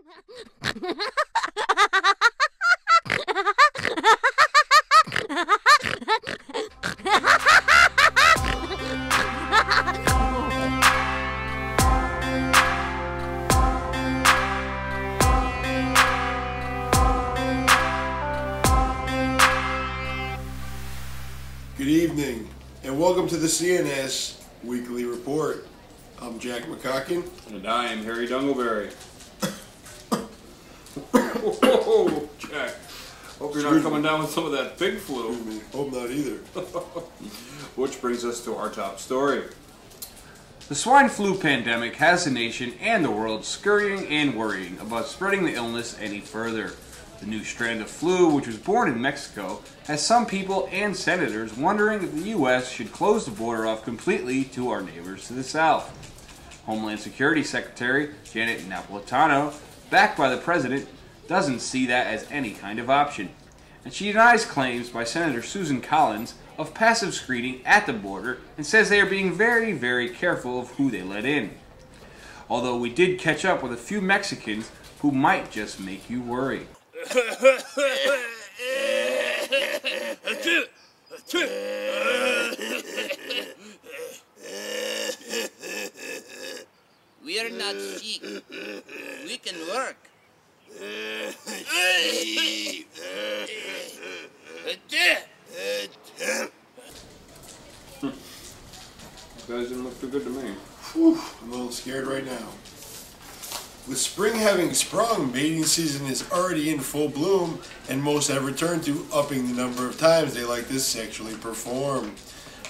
Good evening, and welcome to the CNS Weekly Report. I'm Jack McCocken. And I am Harry Dunglebarry. Whoa, Jack. Hope you're not coming down with some of that pig flu. Hope not either. Which brings us to our top story. The swine flu pandemic has the nation and the world scurrying and worrying about spreading the illness any further. The new strand of flu, which was born in Mexico, has some people and senators wondering if the U.S. should close the border off completely to our neighbors to the south. Homeland Security Secretary Janet Napolitano, backed by the president, doesn't see that as any kind of option. And she denies claims by Senator Susan Collins of passive screening at the border and says they are being very, very careful of who they let in. Although we did catch up with a few Mexicans who might just make you worry. We are not sick. We can work. You guys didn't look too good to me. Whew, I'm a little scared right now. With spring having sprung, mating season is already in full bloom, and most have returned to upping the number of times they like to sexually perform.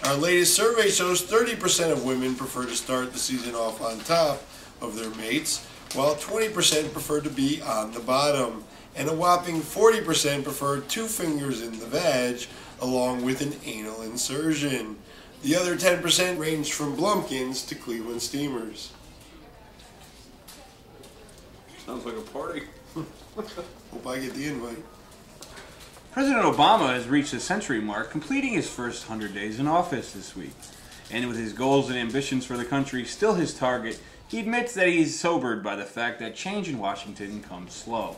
Our latest survey shows 30% of women prefer to start the season off on top of their mates, while 20% prefer to be on the bottom, and a whopping 40% prefer 2 fingers in the vag, along with an anal insertion. The other 10% ranged from Blumpkins to Cleveland Steamers. Sounds like a party. Hope I get the invite. President Obama has reached the century mark, completing his first 100 days in office this week. And with his goals and ambitions for the country still his target, he admits that he is sobered by the fact that change in Washington comes slow.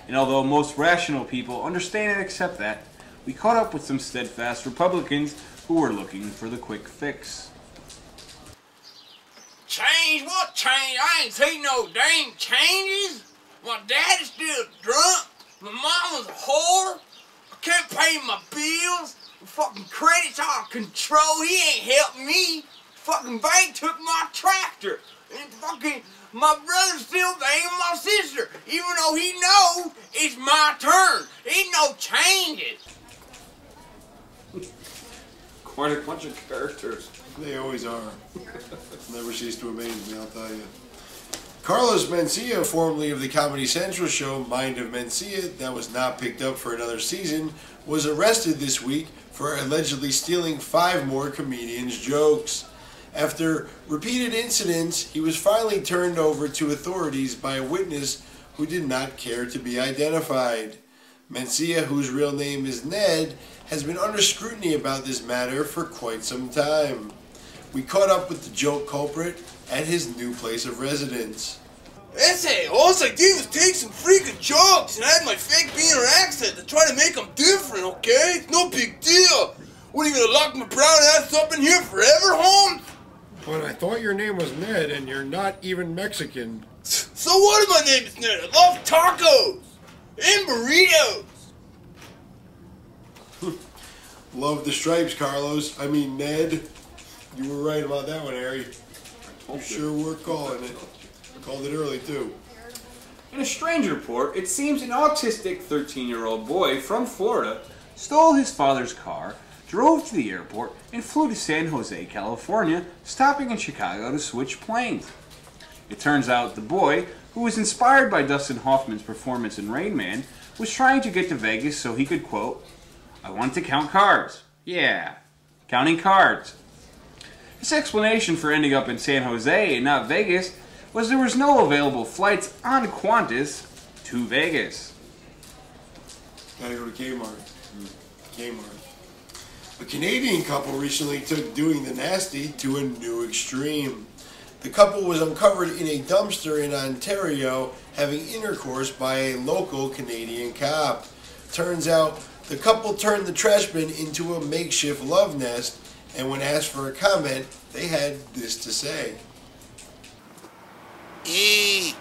And although most rational people understand and accept that, we caught up with some steadfast Republicans who were looking for the quick fix. Change? What change? I ain't seen no dang changes. My daddy's still drunk. My mama's a whore. I can't pay my bills. The fucking credit's out of control. He ain't helping me. Fucking bank took my tractor. And fucking my brother's still banging my sister, even though he knows it's my turn. Ain't no changes. Quite a bunch of characters. They always are. Never cease to amaze me, I'll tell you. Carlos Mencia, formerly of the Comedy Central show Mind of Mencia, that was not picked up for another season, was arrested this week for allegedly stealing 5 more comedians' jokes. After repeated incidents, he was finally turned over to authorities by a witness who did not care to be identified. Mencia, whose real name is Ned, has been under scrutiny about this matter for quite some time. We caught up with the joke culprit at his new place of residence. That's it. All I did was take some freaking jokes and add my fake Beaner accent to try to make them different, okay? It's no big deal. What, are you gonna lock my brown ass up in here forever, Holmes? But I thought your name was Ned and you're not even Mexican. So what if my name is Ned? I love tacos and burritos. Love the stripes, Carlos. I mean, Ned. You were right about that one, Harry. You sure were calling it. Called it early, too. In a strange report, it seems an autistic 13-year-old boy from Florida stole his father's car, drove to the airport, and flew to San Jose, California, stopping in Chicago to switch planes. It turns out the boy, who was inspired by Dustin Hoffman's performance in Rain Man, was trying to get to Vegas so he could, quote, "I want to count cards. Yeah, counting cards." His explanation for ending up in San Jose and not Vegas was there was no available flights on Qantas to Vegas. Gotta go to Kmart. Kmart. A Canadian couple recently took doing the nasty to a new extreme. The couple was uncovered in a dumpster in Ontario having intercourse by a local Canadian cop. Turns out the couple turned the trash bin into a makeshift love nest, and when asked for a comment, they had this to say. Hey,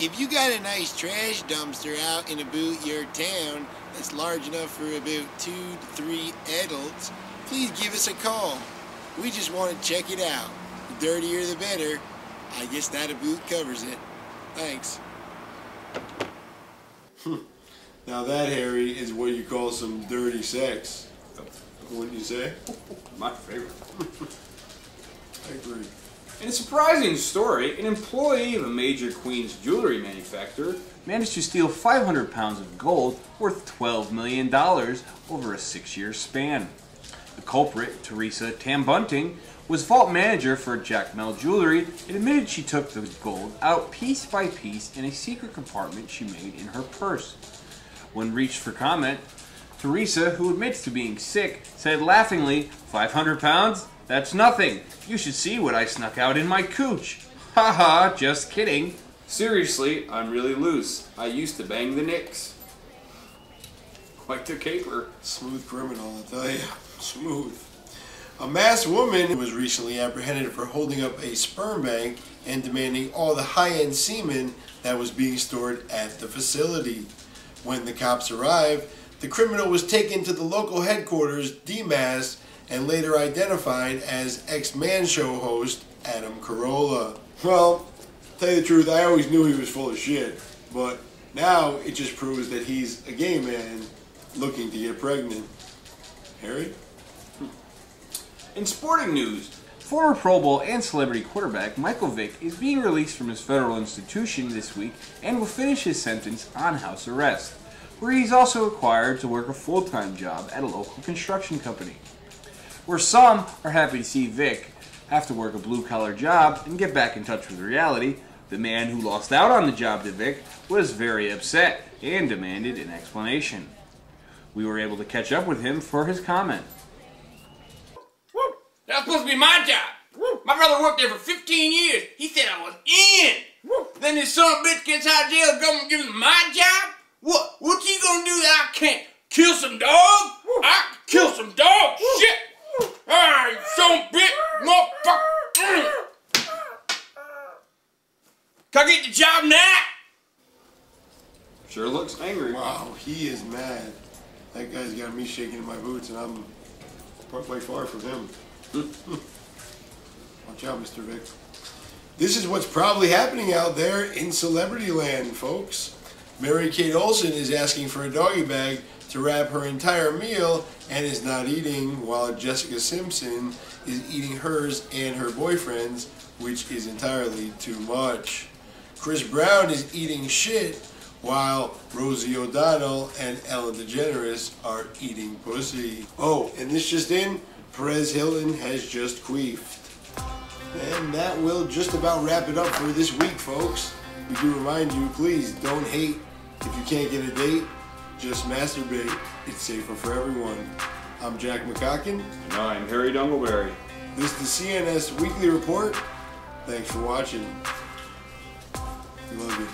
if you got a nice trash dumpster out in about your town that's large enough for about 2 to 3 adults, please give us a call. We just want to check it out. The dirtier the better. I guess that about covers it. Thanks. Now that, Harry, is what you call some dirty sex. Wouldn't you say? My favorite. I agree. In a surprising story, an employee of a major Queens jewelry manufacturer managed to steal 500 pounds of gold worth $12 million over a 6-year span. The culprit, Teresa Tambunting, was vault manager for Jack Mel Jewelry and admitted she took the gold out piece by piece in a secret compartment she made in her purse. When reached for comment, Teresa, who admits to being sick, said laughingly, 500 pounds? That's nothing. You should see what I snuck out in my cooch. Haha, just kidding. Seriously, I'm really loose. I used to bang the Knicks. Quite the caper. Smooth criminal, I'll tell you. Smooth. A masked woman was recently apprehended for holding up a sperm bank and demanding all the high-end semen that was being stored at the facility. When the cops arrived, the criminal was taken to the local headquarters, demasked, and later identified as ex-Man Show host Adam Carolla. Well, to tell you the truth, I always knew he was full of shit, but now it just proves that he's a gay man looking to get pregnant. Harry? In sporting news, former Pro Bowl and celebrity quarterback Michael Vick is being released from his federal institution this week and will finish his sentence on house arrest, where he's also required to work a full-time job at a local construction company. Where some are happy to see Vick have to work a blue-collar job and get back in touch with reality, the man who lost out on the job to Vick was very upset and demanded an explanation. We were able to catch up with him for his comment. That's supposed to be my job. My brother worked there for 15 years. He said I was in. Then this son of a bitch gets out of jail, the government gives him my job? What you gonna do that I can't? Kill some dog? I can kill some dog? Shit! Alright, you son of a bitch, motherfucker! Can I get the job now? Sure looks angry. Wow, he is mad. That guy's got me shaking in my boots, and I'm quite far from him. Watch out, Mr. Vick. This is what's probably happening out there in celebrity land, folks. Mary-Kate Olsen is asking for a doggy bag to wrap her entire meal and is not eating, while Jessica Simpson is eating hers and her boyfriend's, which is entirely too much. Chris Brown is eating shit, while Rosie O'Donnell and Ellen DeGeneres are eating pussy. Oh, and this just in, Perez Hilton has just queefed. And that will just about wrap it up for this week, folks. We do remind you, please don't hate. If you can't get a date, just masturbate. It's safer for everyone. I'm Jack McCocken. And I'm Harry Dunglebarry. This is the CNS Weekly Report. Thanks for watching. We love you.